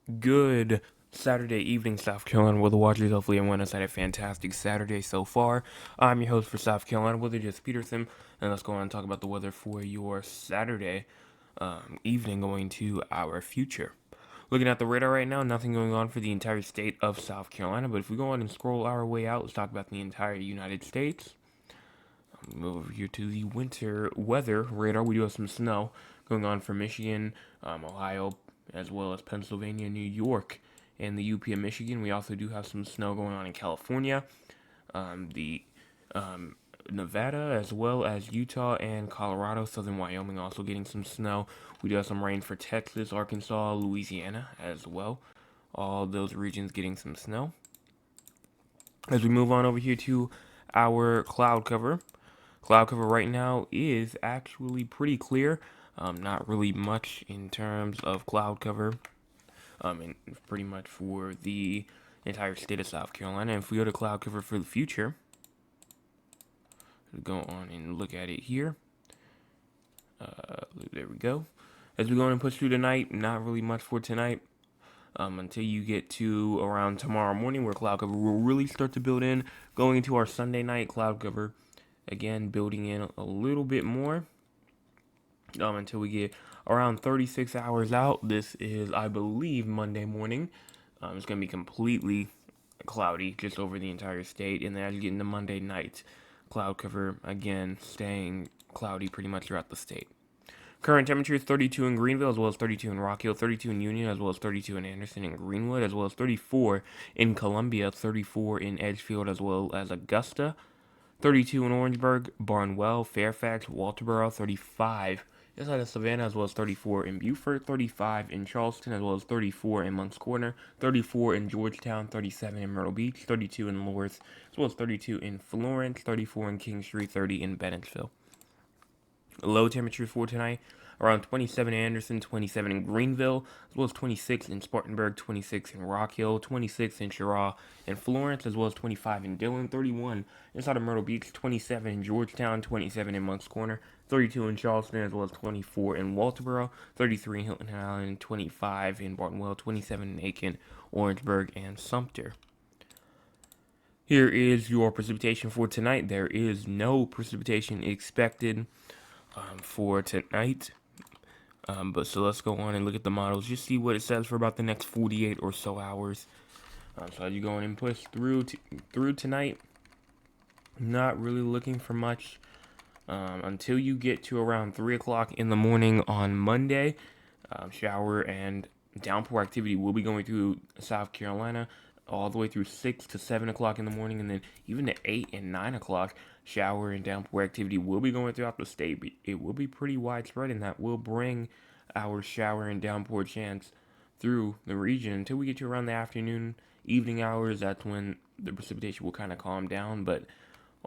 Good Saturday evening, South Carolina Weather Watchers. Hopefully, everyone has had a fantastic Saturday so far. I'm your host for South Carolina Weather, Just Peterson, and let's go on and talk about the weather for your Saturday evening going to our future. Looking at the radar right now, nothing going on for the entire state of South Carolina, but if we go on and scroll our way out, let's talk about the entire United States. Move over here to the winter weather radar. We do have some snow going on for Michigan, Ohio, as well as Pennsylvania, New York, and the UP of Michigan. We also do have some snow going on in California, the Nevada, as well as Utah and Colorado, southern Wyoming also getting some snow. We do have some rain for Texas, Arkansas, Louisiana as well. All those regions getting some snow. As we move on over here to our cloud cover, cloud cover right now is actually pretty clear. Not really much in terms of cloud cover. And pretty much for the entire state of South Carolina. And if we go to cloud cover for the future, we'll go on and look at it here. There we go. As we go on and push through tonight, not really much for tonight. Until you get to around tomorrow morning, where cloud cover will really start to build in. Going into our Sunday night cloud cover, again building in a little bit more. Until we get around 36 hours out. This is, I believe, Monday morning. It's going to be completely cloudy just over the entire state. And then as you get into Monday night, cloud cover again staying cloudy pretty much throughout the state. Current temperature is 32 in Greenville, as well as 32 in Rock Hill, 32 in Union, as well as 32 in Anderson and Greenwood, as well as 34 in Columbia, 34 in Edgefield, as well as Augusta, 32 in Orangeburg, Barnwell, Fairfax, Walterboro, 35 inside of Savannah, as well as 34 in Beaufort, 35 in Charleston, as well as 34 in Moncks Corner, 34 in Georgetown, 37 in Myrtle Beach, 32 in Loris, as well as 32 in Florence, 34 in Kingstree, 30 in Bennettsville. Low temperatures for tonight, around 27 in Anderson, 27 in Greenville, as well as 26 in Spartanburg, 26 in Rock Hill, 26 in Cheraw and Florence, as well as 25 in Dillon, 31 inside of Myrtle Beach, 27 in Georgetown, 27 in Moncks Corner, 32 in Charleston, as well as 24 in Walterboro, 33 in Hilton Island, 25 in Bartonwell, 27 in Aiken, Orangeburg, and Sumter. Here is your precipitation for tonight. There is no precipitation expected for tonight. But so let's go on and look at the models, just see what it says for about the next 48 or so hours. So as you go on and push through tonight, not really looking for much until you get to around 3 o'clock in the morning on Monday. Shower and downpour activity will be going through South Carolina all the way through 6 to 7 o'clock in the morning, and then even to 8 and 9 o'clock, shower and downpour activity will be going throughout the state. It will be pretty widespread, and that will bring our shower and downpour chance through the region until we get to around the afternoon, evening hours. That's when the precipitation will kind of calm down, but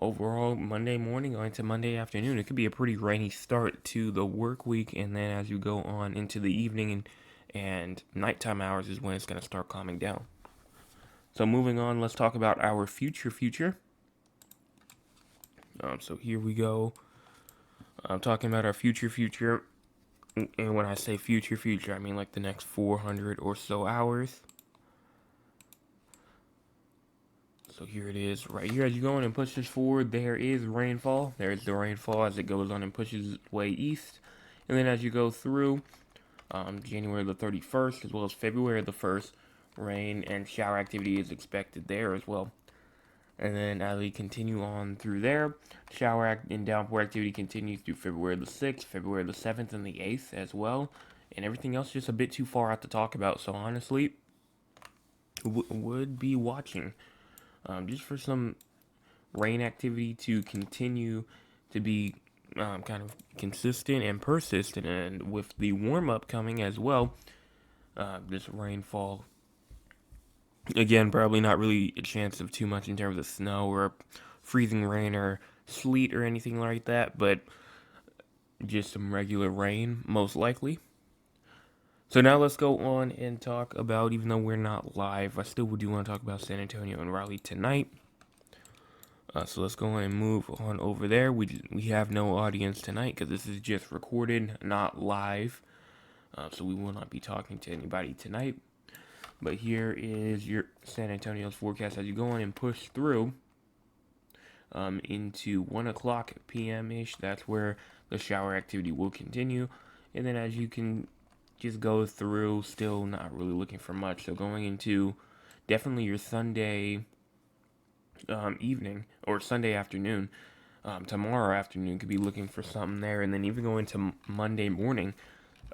overall, Monday morning going to Monday afternoon, it could be a pretty rainy start to the work week, and then as you go on into the evening and nighttime hours is when it's going to start calming down. So moving on, let's talk about our future. So here we go. I'm talking about our future. And when I say future, I mean like the next 400 or so hours. So here it is right here. As you go on and push this forward, there is rainfall. There's the rainfall as it goes on and pushes its way east. And then as you go through January the 31st as well as February the 1st, rain and shower activity is expected there as well. And then as we continue on through there, shower and downpour activity continues through February the 6th, February the 7th, and the 8th as well. And everything else just a bit too far out to talk about. So honestly, would be watching just for some rain activity to continue to be kind of consistent and persistent. And with the warm-up coming as well, this rainfall, again, probably not really a chance of too much in terms of snow or freezing rain or sleet or anything like that, but just some regular rain, most likely. So now let's go on and talk about, even though we're not live, I still do want to talk about San Antonio and Raleigh tonight. So let's go on and move on over there. We have no audience tonight because this is just recorded, not live. So we will not be talking to anybody tonight. But here is your San Antonio's forecast as you go on and push through into 1 o'clock p.m. ish. That's where the shower activity will continue. And then as you can just go through, still not really looking for much. So going into definitely your Sunday evening or Sunday afternoon. Tomorrow afternoon could be looking for something there, and then even going to Monday morning,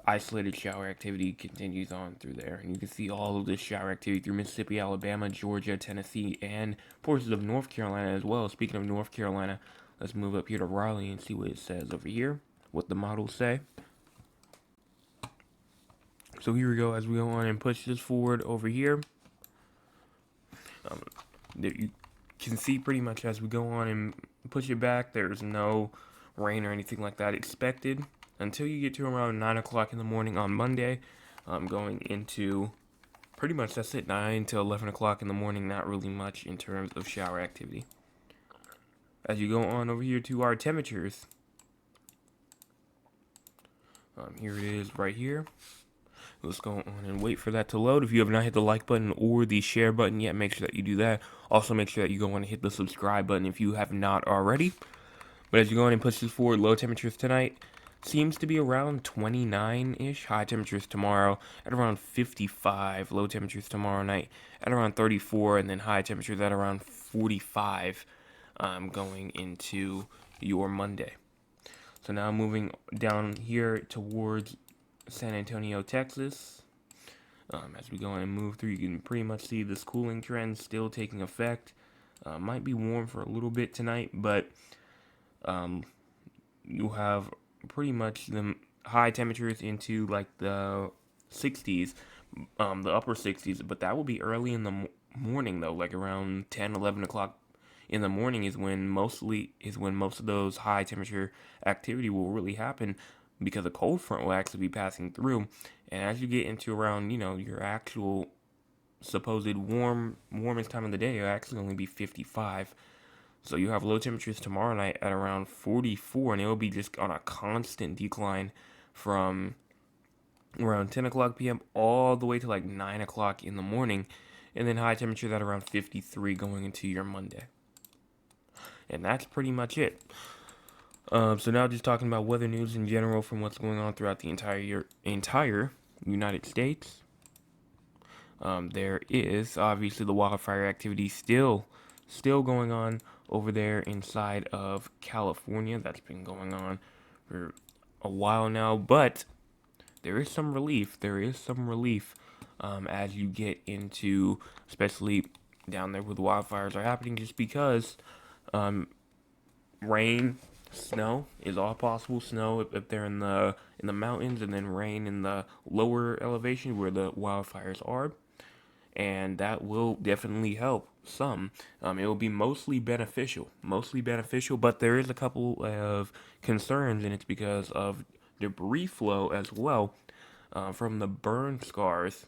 isolated shower activity continues on through there, and you can see all of this shower activity through Mississippi, Alabama, Georgia, Tennessee, and portions of North Carolina as well. Speaking of North Carolina, let's move up here to Raleigh and see what it says over here, what the models say. So here we go as we go on and push this forward over here. You can see pretty much as we go on and push it back, there's no rain or anything like that expected until you get to around 9 o'clock in the morning on Monday. Going into pretty much that's it, 9 to 11 o'clock in the morning, not really much in terms of shower activity. As you go on over here to our temperatures, here it is right here. Let's go on and wait for that to load. If you have not hit the like button or the share button yet, make sure that you do that. Also, make sure that you go on and hit the subscribe button if you have not already. But as you go on and push this forward, low temperatures tonight seems to be around 29-ish. High temperatures tomorrow at around 55. Low temperatures tomorrow night at around 34. And then high temperatures at around 45 going into your Monday. So now moving down here towards San Antonio, Texas. As we go on and move through, you can pretty much see this cooling trend still taking effect. Might be warm for a little bit tonight, but you have pretty much the high temperatures into like the 60s, the upper 60s, but that will be early in the morning though, like around 10, 11 o'clock in the morning is when most of those high temperature activity will really happen, because a cold front will actually be passing through. And as you get into around, your actual supposed warmest time of the day, it'll actually only be 55. So you have low temperatures tomorrow night at around 44, and it will be just on a constant decline from around 10 o'clock p.m. all the way to like 9 o'clock in the morning. And then high temperatures at around 53 going into your Monday. And that's pretty much it. So now just talking about weather news in general from what's going on throughout the entire United States. There is obviously the wildfire activity still going on over there inside of California. That's been going on for a while now, but there is some relief. As you get into, especially down there where the wildfires are happening, just because rain, snow is all possible. Snow if they're in the mountains, and then rain in the lower elevation where the wildfires are, and that will definitely help some. It will be mostly beneficial, but there is a couple of concerns, and it's because of debris flow as well from the burn scars.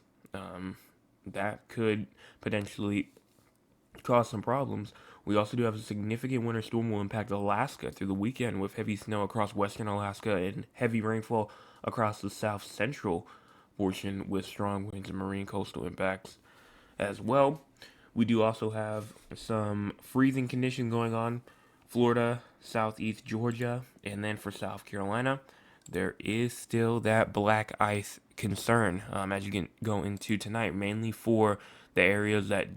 That could potentially cause some problems. We also do have a significant winter storm will impact Alaska through the weekend, with heavy snow across western Alaska and heavy rainfall across the south central portion, with strong winds and marine coastal impacts as well. We do also have some freezing conditions going on Florida, southeast Georgia, and then for South Carolina, there is still that black ice concern as you can go into tonight, mainly for the areas that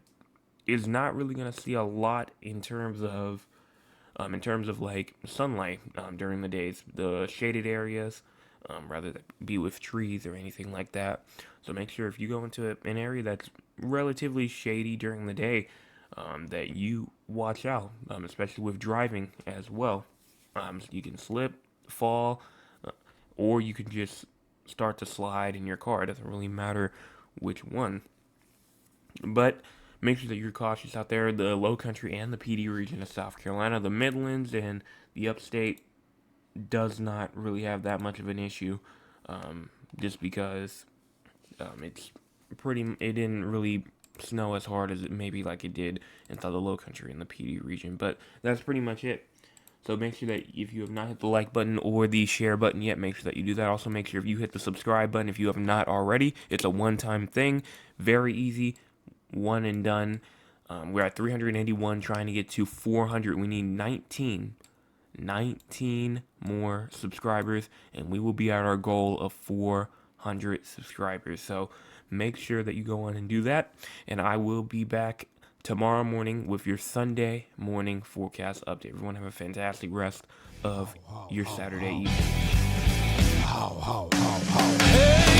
is not really going to see a lot in terms of like sunlight during the days, the shaded areas, rather than be with trees or anything like that. So make sure if you go into an area that's relatively shady during the day, that you watch out, especially with driving as well. So you can slip, fall, or you can just start to slide in your car. It doesn't really matter which one. But make sure that you're cautious out there. The low country and the PD region of South Carolina, the Midlands and the upstate does not really have that much of an issue, just because it didn't really snow as hard as it maybe like it did inside the low country and the PD region. But that's pretty much it. So make sure that if you have not hit the like button or the share button yet, make sure that you do that. Also, make sure if you hit the subscribe button if you have not already. It's a one-time thing. Very easy. One and done. We're at 381, trying to get to 400. We need 19 more subscribers, and we will be at our goal of 400 subscribers. So make sure that you go on and do that, and I will be back tomorrow morning with your Sunday morning forecast update. Everyone have a fantastic rest of your Saturday evening. Hey!